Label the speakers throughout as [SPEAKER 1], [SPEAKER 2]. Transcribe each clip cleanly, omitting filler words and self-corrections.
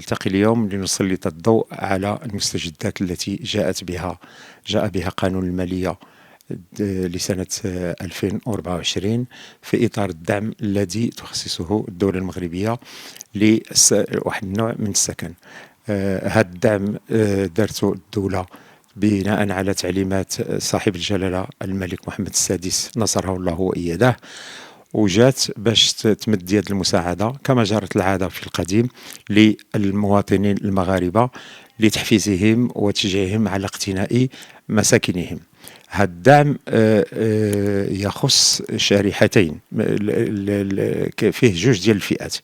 [SPEAKER 1] نلتقي اليوم لنسلط الضوء على المستجدات التي جاء بها قانون المالية لسنة 2024 في إطار الدعم الذي تخصصه الدولة المغربية لواحد النوع من السكن. هذا الدعم دارته الدولة بناء على تعليمات صاحب الجلالة الملك محمد السادس نصره الله وإيده، وجات باش تمد يد المساعدة كما جرت العادة في القديم للمواطنين المغاربة لتحفيزهم وتشجيعهم على اقتناء مساكنهم. هذا الدعم يخص شريحتين، فيه جوج ديال الفئات،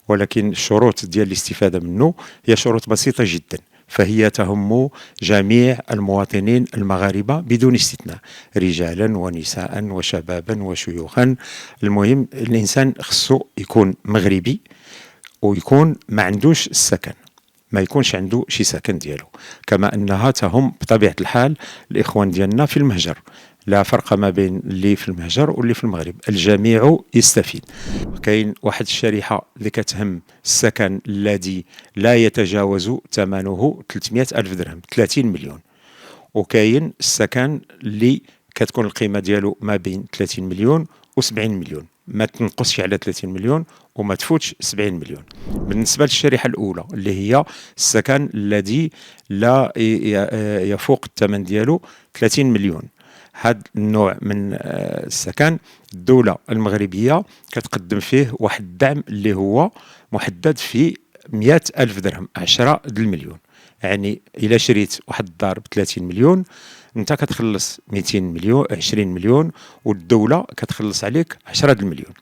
[SPEAKER 1] ولكن الشروط ديال الاستفادة منه هي شروط بسيطة جدا، فهي تهم جميع المواطنين المغاربة بدون استثناء، رجالا ونساء وشبابا وشيوخا. المهم الإنسان خصو يكون مغربي ويكون ما عندوش السكن، ما يكونش عنده شي سكن ديالو، كما أنها تهم بطبيعة الحال الإخوان ديالنا في المهجر. لا فرق ما بين اللي في المهجر واللي في المغرب، الجميع يستفيد. كاين واحد الشريحة اللي كتهم السكن الذي لا يتجاوز ثمنه 300 ألف درهم، 30 مليون، وكاين السكن اللي كتكون القيمة ديالو ما بين 30 مليون و 70 مليون، ما تنقصش على 30 مليون وما تفوتش 70 مليون. بالنسبة للشريحة الأولى اللي هي السكن الذي لا يفوق الثمن ديالو 30 مليون، هذا النوع من السكن الدولة المغربية كتقدم فيه واحد الدعم اللي هو محدد في 100 ألف درهم، 10 المليون. يعني إلا شريت واحد الدار ب 30 مليون انت كتخلص 200 مليون، 20 مليون، والدولة كتخلص عليك 10 المليون،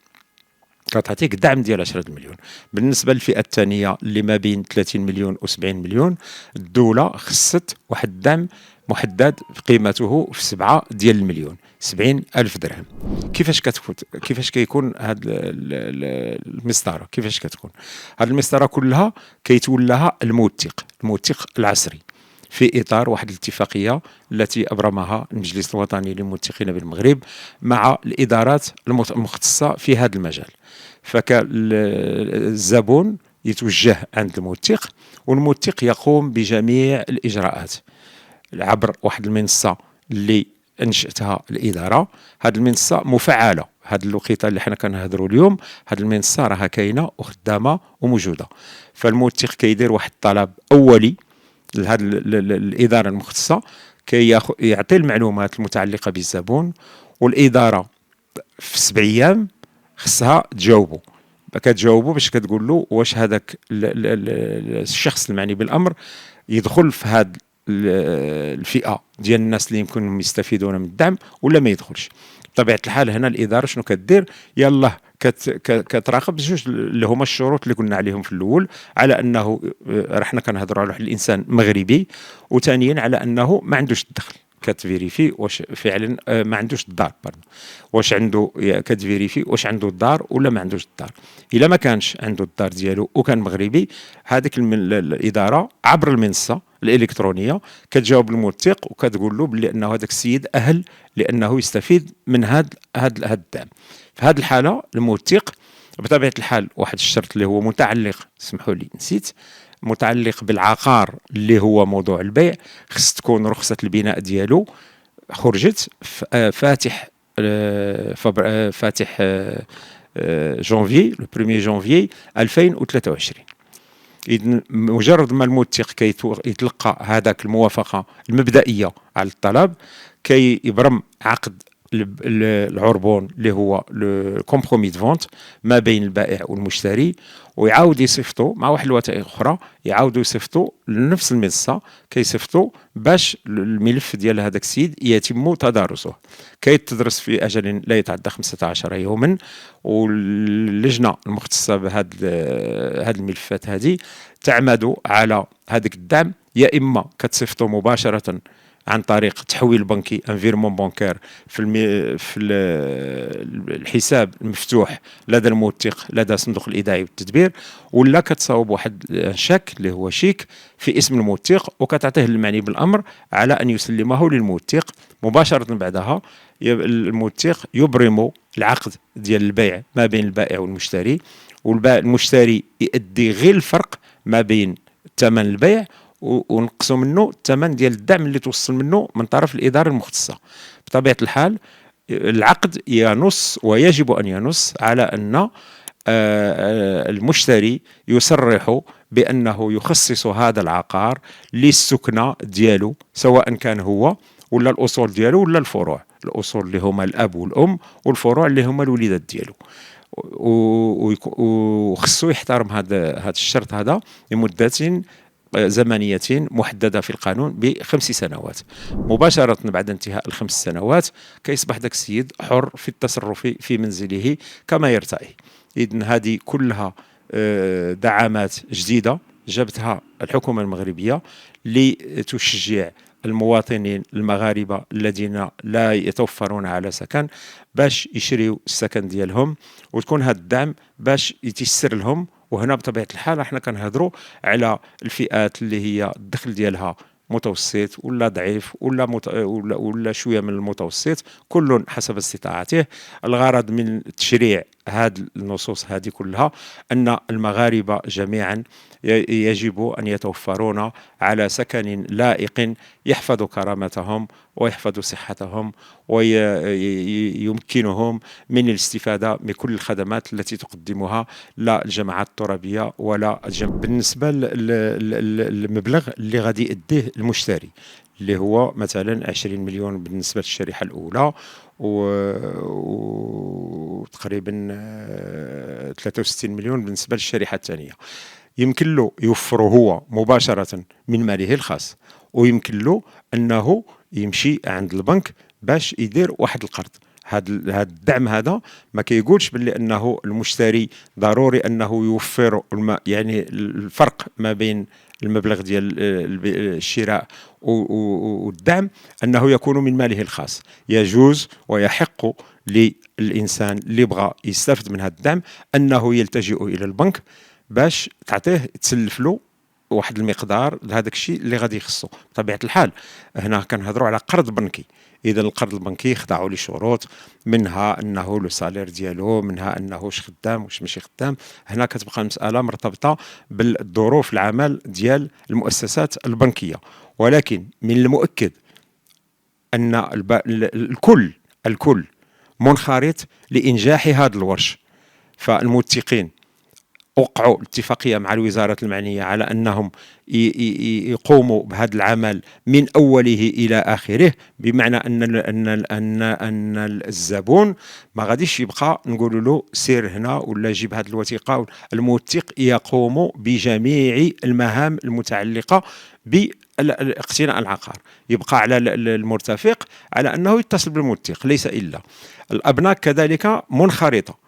[SPEAKER 1] كتعطيك دعم ديال 10 المليون. بالنسبة للفئة الثانية اللي ما بين 30 مليون و 70 مليون، الدولة خصت واحد الدعم محدد قيمته في 7 ديال المليون، 70 ألف درهم. كيفاش كيكون هاد المسطرة؟ كيفاش كتكون هاد المسطرة؟ كلها كيتولاها الموثق العصري في إطار واحد الاتفاقية التي أبرمها المجلس الوطني للموثقين بالمغرب مع الإدارات المختصة في هذا المجال. فالزبون يتوجه عند الموثق، والموثق يقوم بجميع الإجراءات عبر واحد المنصة اللي انشأتها الإدارة. هذه المنصة مفعلة، هذه الوقيته اللي حنا كنهضروا اليوم، هذه المنصة راها كاينة وخدامة وموجودة. فالموثق كيدير واحد الطلب أولي لهذه الإدارة المختصة، يعطي المعلومات المتعلقة بالزبون، والإدارة في 7 أيام خصها تجاوبه. كتجاوبه باش كتقول له واش هذاك الشخص المعني بالأمر يدخل في هذه الفئة ديال الناس اللي يمكنهم يستفيدون من الدعم ولا ما يدخلش. بطبيعة الحال هنا الإدارة شنو كدير؟ يلا كتراقب جوج اللي هما الشروط اللي قلنا عليهم في الأول، على أنه حنا كنهضروا على واحد الإنسان مغربي، وثانيا على أنه ما عندوش الدخل. كتفيريفي واش فعلا ما عندوش الدار، واش عنده، كتفيريفي واش عنده الدار ولا ما عندوش الدار. الا ما كانش عنده الدار ديالو وكان مغربي، هذيك الاداره عبر المنصه الالكترونيه كتجاوب الموثق وكتقول له بلي انه هذاك السيد اهل لانه يستفيد من هذا الدعم. في هذه الحاله الموثق بطبيعه الحال واحد الشرط اللي هو متعلق، اسمحوا لي نسيت، متعلق بالعقار اللي هو موضوع البيع، خص تكون رخصة البناء ديالو خرجت فاتح جانفي، لو 1 جانفي 2023. إذن مجرد ما الموثق يتلقى هذاك الموافقة المبدئية على الطلب، كي يبرم عقد العربون اللي هو الكومبرومي دو فونت ما بين البائع والمشتري، ويعاود يصيفطو مع واحد الوثائق اخرى، يعاودوا يصيفطوا لنفس المنصه، كيصيفطوا باش الملف ديال هذاك السيد يتم تدارسه، كيتدرس في اجل لا يتعدى 15 يوما. واللجنه المختصه بهذه الملفات هذه تعمد على هذاك الدعم، يا اما كتصيفطوا مباشره عن طريق تحويل بنكي، انفيرمون بانكير في الحساب المفتوح لدى الموثق لدى صندوق الايداعي والتدبير، ولا كتصاوب واحد شيك اللي هو شيك في اسم الموثق وكتعطيه المعني بالامر على ان يسلمه للموثق. مباشره بعدها الموثق يبرم العقد ديال البيع ما بين البائع والمشتري، والمشتري يؤدي غير الفرق ما بين ثمن البيع ونقصوا منه الثمن ديال الدعم اللي توصل منه من طرف الإدارة المختصة. بطبيعة الحال العقد ينص ويجب أن ينص على أن المشتري يصرح بأنه يخصص هذا العقار للسكنة ديالو، سواء كان هو ولا الأصول ديالو ولا الفروع، الأصول اللي هما الأب والأم والفروع اللي هما الوليدات ديالو. وخصو يحترم هذا الشرط هذا لمدة زمنية محددة في القانون ب5 سنوات. مباشرة بعد انتهاء ال5 سنوات كيصبح ذاك السيد حر في التصرف في منزله كما يرتئي. إذن هذه كلها دعامات جديدة جابتها الحكومة المغربية لتشجع المواطنين المغاربة الذين لا يتوفرون على سكن باش يشريوا السكن ديالهم، وتكون هذا الدعم باش يتيسر لهم. وهنا بطبيعة الحال احنا كنهضروا على الفئات اللي هي الدخل ديالها متوسط ولا ضعيف ولا شويه من المتوسط، كل حسب استطاعته. الغرض من تشريع هذه النصوص هذه كلها ان المغاربه جميعا يجب ان يتوفرون على سكن لائق يحفظ كرامتهم ويحفظ صحتهم ويمكنهم من الاستفاده من كل الخدمات التي تقدمها لا الجماعات الترابيه ولا بالنسبه للمبلغ اللي غادي يأديه المشتري، اللي هو مثلا 20 مليون بالنسبه للشريحه الاولى، وتقريبا 63 مليون بالنسبه للشريحه الثانيه. يمكن له يوفره هو مباشره من ماله الخاص، ويمكن له انه يمشي عند البنك باش يدير واحد القرض. هذا الدعم هذا ما كيقولش باللي انه المشتري ضروري انه يوفر يعني الفرق ما بين المبلغ ديال الشراء والدعم انه يكون من ماله الخاص. يجوز ويحق للانسان اللي بغى يستفد من هذا الدعم انه يلتجئ الى البنك باش تعطيه تسلف له واحد المقدار لهذاك الشيء اللي غادي يخصو. بطبيعه الحال هنا كنهضروا على قرض بنكي. اذا القرض البنكي خضعوا لشروط، منها انه لو سالير ديالو، منها انه واش خدام واش ماشي خدام. هنا كتبقى المساله مرتبطه بالظروف العمل ديال المؤسسات البنكيه، ولكن من المؤكد ان الكل منخرط لانجاح هذا الورش. فالموثقين وقعوا اتفاقية مع الوزارات المعنية على أنهم يقوموا بهذا العمل من أوله إلى آخره، بمعنى أن الزبون ما غاديش يبقى نقول له سير هنا ولا جيب هذه الوثيقة. الموثق يقوم بجميع المهام المتعلقة باقتناء العقار. يبقى على المرتفق على أنه يتصل بالموثق ليس إلا. الأبناك كذلك منخرطة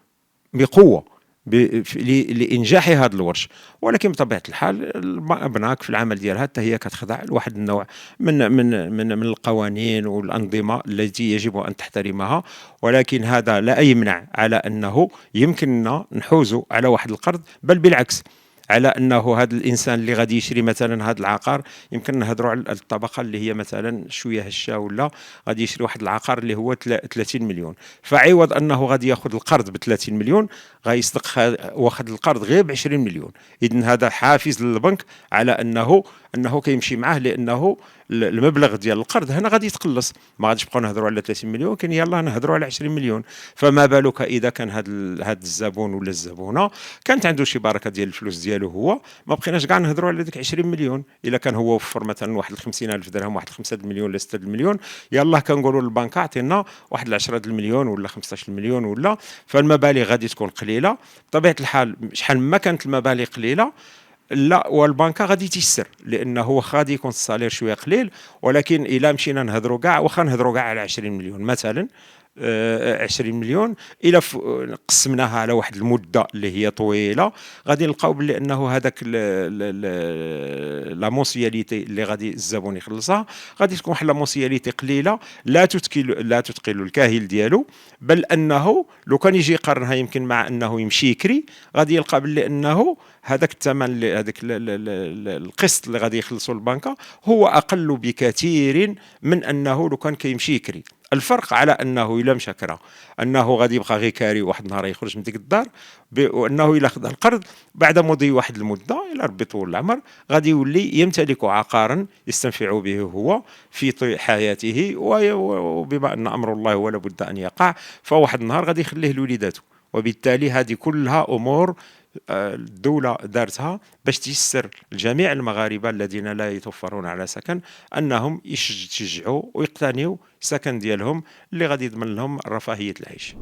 [SPEAKER 1] بقوة لإنجاح هذا الورش، ولكن بطبيعة الحال البناك في العمل ديالها حتى هي كتخضع لواحد النوع من القوانين والأنظمة التي يجب أن تحترمها. ولكن هذا لا يمنع على أنه يمكننا نحوز على واحد القرض، بل بالعكس على أنه هذا الإنسان اللي غادي يشري مثلا هذا العقار يمكن نهضروا على الطبقة اللي هي مثلا شوية هشة ولا غادي يشري واحد العقار اللي هو 30 مليون، فعوض أنه غادي ياخذ القرض ب 30 مليون غيصدق واخذ القرض غير ب 20 مليون. إذن هذا حافز للبنك على أنه كيمشي معاه، لأنه المبلغ ديال القرض هنا غادي يتقلص. ما غاديش نبقاو نهضروا على 30 مليون، كان يلاه نهضروا على 20 مليون. فما بالك اذا كان هذا الزبون ولا الزبونه كانت عنده شي بركه ديال الفلوس ديالو، هو ما بقيناش كاع نهضروا على ديك 20 مليون. الا كان هو وفر مثلا واحد 50,000 درهم، واحد 5 مليون ولا 6 مليون، يلاه كنقولوا للبنك اعطينا واحد 10 المليون ولا 15 مليون ولا. فالمبالغ غادي تكون قليله. بطبيعه الحال شحال ما كانت المبالغ قليله لا والبنكه غادي تيسر، لانه هو غادي يكون الصالير شويه قليل. ولكن الا مشينا نهضروا كاع واخا نهضروا كاع على 20 مليون مثلا، 20 مليون الا قسمناها على واحد المده اللي هي طويله، غادي نلقاو بلي انه هذاك لا مونسياليتي اللي غادي الزبون يخلصها غادي تكون واحد لا مونسياليتي قليله لا تثقل الكاهل ديالو، بل انه لو كان يجي يقارنها يمكن مع انه يمشي يكري غادي يلقى بلي انه هذاك الثمن هذاك القسط اللي غادي يخلصوا البنكه هو اقل بكثير من انه لو كان كيمشي يكري. الفرق على انه الا مشى كرا انه غادي يبقى غير كاري واحد النهار يخرج من ديك الدار، وانه الا خدا القرض بعد مضي واحد المده الى ربي طول العمر غادي يولي يمتلك عقارا يستنفع به هو في حياته، وبما ان امر الله ولا بد ان يقع، فواحد النهار غادي يخليه لوليداته. وبالتالي هذه كلها امور الدولة دارتها باش تيسر لجميع المغاربة الذين لا يتوفرون على سكن أنهم يشجعوا ويقتنيوا السكن ديالهم اللي غادي يضمن لهم رفاهية العيش.